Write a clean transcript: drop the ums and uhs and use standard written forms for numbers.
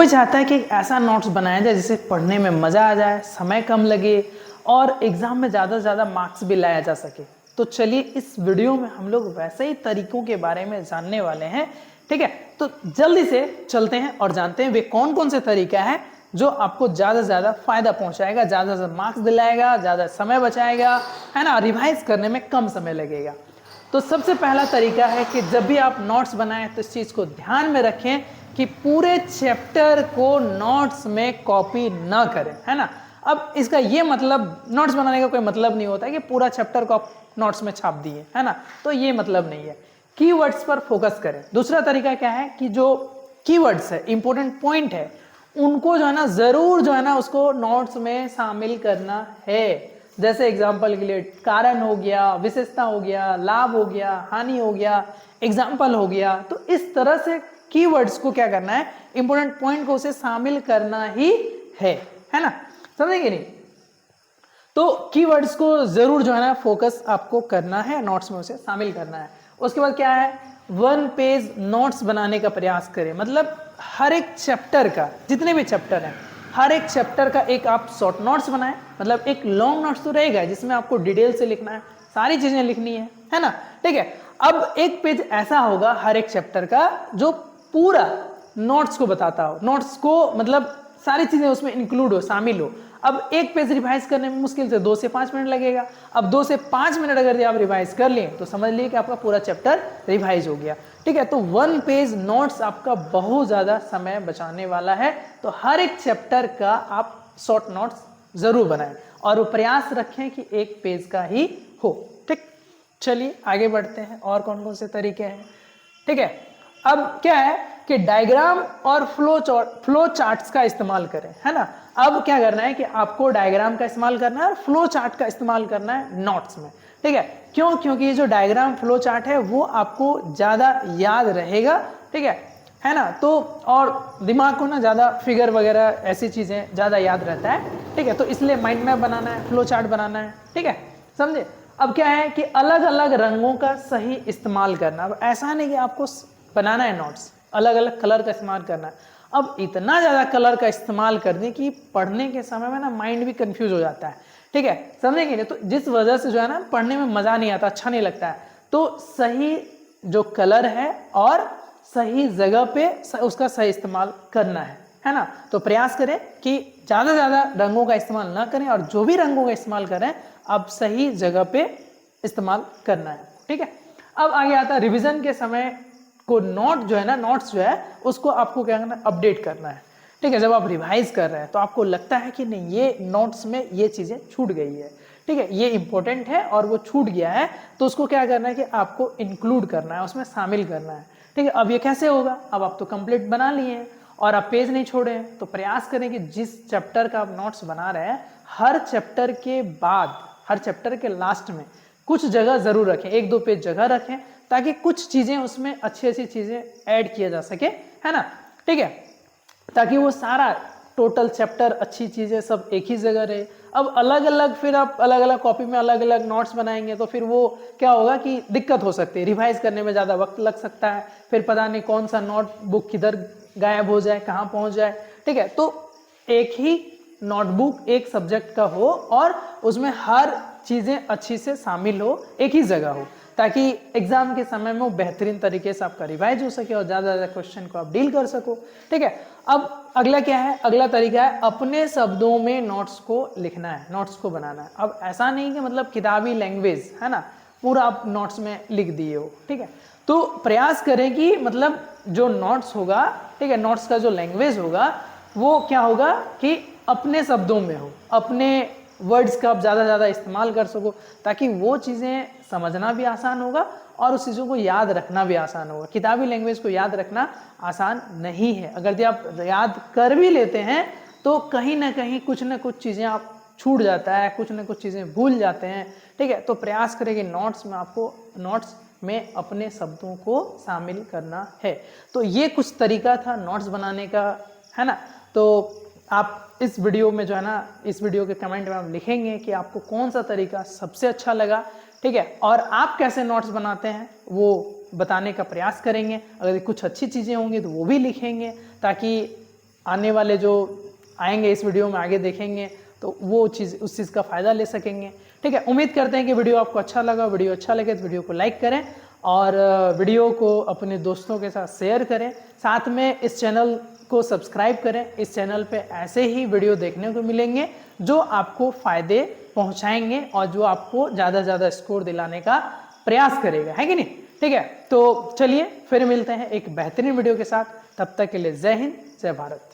कोई चाहता है कि ऐसा नोट्स बनाया जाए जिससे पढ़ने में मज़ा आ जाए, समय कम लगे और एग्ज़ाम में ज़्यादा से ज़्यादा मार्क्स भी लाया जा सके। तो चलिए इस वीडियो में हम लोग वैसे ही तरीकों के बारे में जानने वाले हैं। ठीक है, तो जल्दी से चलते हैं और जानते हैं वे कौन कौन से तरीका है जो आपको ज़्यादा से ज़्यादा फायदा पहुंचाएगा, ज़्यादा से ज़्यादा मार्क्स दिलाएगा, ज़्यादा समय बचाएगा, है ना, रिवाइज करने में कम समय लगेगा। तो सबसे पहला तरीका है कि जब भी आप नोट्स बनाएं तो इस चीज़ को ध्यान में रखें कि पूरे चैप्टर को नोट्स में कॉपी ना करें, है ना। अब इसका ये मतलब, नोट्स बनाने का कोई मतलब नहीं होता है कि पूरा चैप्टर को आप नोट्स में छाप दिए, है ना, तो ये मतलब नहीं है। कीवर्ड्स पर फोकस करें। दूसरा तरीका क्या है कि जो कीवर्ड्स है, इंपॉर्टेंट पॉइंट है, उनको जो है ना जरूर जो है ना उसको नोट्स में शामिल करना है। जैसे एग्जाम्पल के लिए कारण हो गया, विशेषता हो गया, लाभ हो गया, हानि हो गया, एग्जाम्पल हो गया। तो इस तरह से कीवर्ड्स को क्या करना है, इंपॉर्टेंट पॉइंट को उसे शामिल करना ही है ना, समझेंगे नहीं। तो कीवर्ड्स को जरूर जो है ना फोकस आपको करना है, नोट्स में उसे शामिल करना है। उसके बाद क्या है, 1 पेज नोट्स बनाने का प्रयास करें। मतलब हर एक चैप्टर का, जितने भी चैप्टर हैं, हर एक चैप्टर का एक आप शॉर्ट नोट्स बनाएं। मतलब एक लॉन्ग नोट्स तो रहेगा जिसमें आपको डिटेल से लिखना है, सारी चीजें लिखनी है ना। ठीक है, अब एक पेज ऐसा होगा हर एक चैप्टर का जो पूरा नोट्स को बताता हो, नोट्स को मतलब सारी चीजें उसमें इंक्लूड हो, शामिल हो। अब एक पेज रिवाइज करने में मुश्किल से 2 से 5 मिनट लगेगा। अब 2 से 5 मिनट अगर आप रिवाइज कर लें तो समझ लिए कि आपका पूरा चैप्टर रिवाइज हो गया। ठीक है, तो 1 पेज नोट्स आपका बहुत ज़्यादा समय बचाने वाला है। तो हर एक चैप्टर का आप शॉर्ट नोट्स जरूर बनाएं और वो प्रयास रखें कि एक पेज का ही हो। ठीक, चलिए आगे बढ़ते हैं और कौन कौन से तरीके हैं। ठीक है, अब क्या है कि डायग्राम और फ्लो चार्ट्स का इस्तेमाल करें, है ना। अब क्या करना है कि आपको डायग्राम का इस्तेमाल करना है और फ्लो चार्ट का इस्तेमाल करना है नोट्स में। ठीक है, क्यों, क्योंकि ये जो डायग्राम फ्लो चार्ट है वो आपको ज़्यादा याद रहेगा। ठीक है ना। तो और दिमाग को ना ज़्यादा फिगर वगैरह ऐसी चीज़ें ज़्यादा याद रहता है। ठीक है, तो इसलिए माइंड मैप बनाना है, फ्लो चार्ट बनाना है। ठीक है, समझे। अब क्या है कि अलग अलग रंगों का सही इस्तेमाल करना। अब ऐसा नहीं कि आपको बनाना है नोट्स, अलग अलग कलर का इस्तेमाल करना है। अब इतना ज़्यादा कलर का इस्तेमाल करने की पढ़ने के समय में ना माइंड भी कंफ्यूज हो जाता है। ठीक है, समझेंगे। तो जिस वजह से जो है ना पढ़ने में मज़ा नहीं आता, अच्छा नहीं लगता है। तो सही जो कलर है और सही जगह पे उसका सही इस्तेमाल करना है ना। तो प्रयास करें कि ज़्यादा से ज़्यादा रंगों का इस्तेमाल ना करें और जो भी रंगों का इस्तेमाल करें अब सही जगह पे इस्तेमाल करना है। ठीक है, अब आगे आता है रिवीजन के समय को नोट जो है ना, नोट्स जो है उसको आपको क्या करना है, अपडेट करना है। ठीक है, जब आप रिवाइज कर रहे हैं तो आपको लगता है कि नहीं ये नोट्स में ये चीज़ें छूट गई है, ठीक है, ये इंपॉर्टेंट है और वो छूट गया है, तो उसको क्या करना है कि आपको इंक्लूड करना है, उसमें शामिल करना है। ठीक है, अब ये कैसे होगा, अब आप तो कंप्लीट बना लिए हैं और आप पेज नहीं छोड़े हैं, तो प्रयास करें कि जिस चैप्टर का आप नोट्स बना रहे हैं हर चैप्टर के बाद, हर चैप्टर के लास्ट में कुछ जगह जरूर रखें, 1-2 पेज जगह रखें, ताकि कुछ चीजें उसमें अच्छी अच्छी चीजें ऐड किया जा सके, है ना। ठीक है, ताकि वो सारा टोटल चैप्टर अच्छी चीजें सब एक ही जगह रहे। अब अलग अलग फिर आप अलग अलग कॉपी में अलग अलग नोट्स बनाएंगे तो फिर वो क्या होगा कि दिक्कत हो सकती है, रिवाइज करने में ज़्यादा वक्त लग सकता है, फिर पता नहीं कौन सा नोटबुक किधर गायब हो जाए, कहाँ पहुँच जाए। ठीक है, तो एक ही नोटबुक एक सब्जेक्ट का हो और उसमें हर चीज़ें अच्छी से शामिल हो, एक ही जगह हो, ताकि एग्जाम के समय में वो बेहतरीन तरीके से आपका रिवाइज हो सके और ज़्यादा ज़्यादा क्वेश्चन को आप डील कर सको। ठीक है, अब अगला क्या है, अगला तरीका है अपने शब्दों में नोट्स को लिखना है, नोट्स को बनाना है। अब ऐसा नहीं कि मतलब किताबी लैंग्वेज है ना पूरा आप नोट्स में लिख दिए हो। ठीक है, तो प्रयास करें कि मतलब जो नोट्स होगा, ठीक है, नोट्स का जो लैंग्वेज होगा वो क्या होगा कि अपने शब्दों में हो, अपने वर्ड्स का आप ज़्यादा से ज़्यादा इस्तेमाल कर सको, ताकि वो चीज़ें समझना भी आसान होगा और उस चीज़ों को याद रखना भी आसान होगा। किताबी लैंग्वेज को याद रखना आसान नहीं है, अगर जब आप याद कर भी लेते हैं तो कहीं ना कहीं कुछ ना कुछ चीज़ें आप छूट जाता है, कुछ ना कुछ चीज़ें भूल जाते हैं। ठीक है, तो प्रयास करें कि नोट्स में आपको नोट्स में अपने शब्दों को शामिल करना है। तो ये कुछ तरीका था नोट्स बनाने का, है ना। तो आप इस वीडियो में जो है ना, इस वीडियो के कमेंट में आप लिखेंगे कि आपको कौन सा तरीका सबसे अच्छा लगा। ठीक है, और आप कैसे नोट्स बनाते हैं वो बताने का प्रयास करेंगे। अगर कुछ अच्छी चीज़ें होंगी तो वो भी लिखेंगे, ताकि आने वाले जो आएंगे इस वीडियो में आगे देखेंगे तो वो चीज़ उस चीज़ का फ़ायदा ले सकेंगे। ठीक है, उम्मीद करते हैं कि वीडियो आपको अच्छा लगा। वीडियो अच्छा लगे तो वीडियो को लाइक करें और वीडियो को अपने दोस्तों के साथ शेयर करें। साथ में इस चैनल को सब्सक्राइब करें। इस चैनल पे ऐसे ही वीडियो देखने को मिलेंगे जो आपको फ़ायदे पहुंचाएंगे और जो आपको ज़्यादा से ज़्यादा स्कोर दिलाने का प्रयास करेगा, है कि नहीं। ठीक है, तो चलिए फिर मिलते हैं एक बेहतरीन वीडियो के साथ। तब तक के लिए जय हिंद, जय भारत।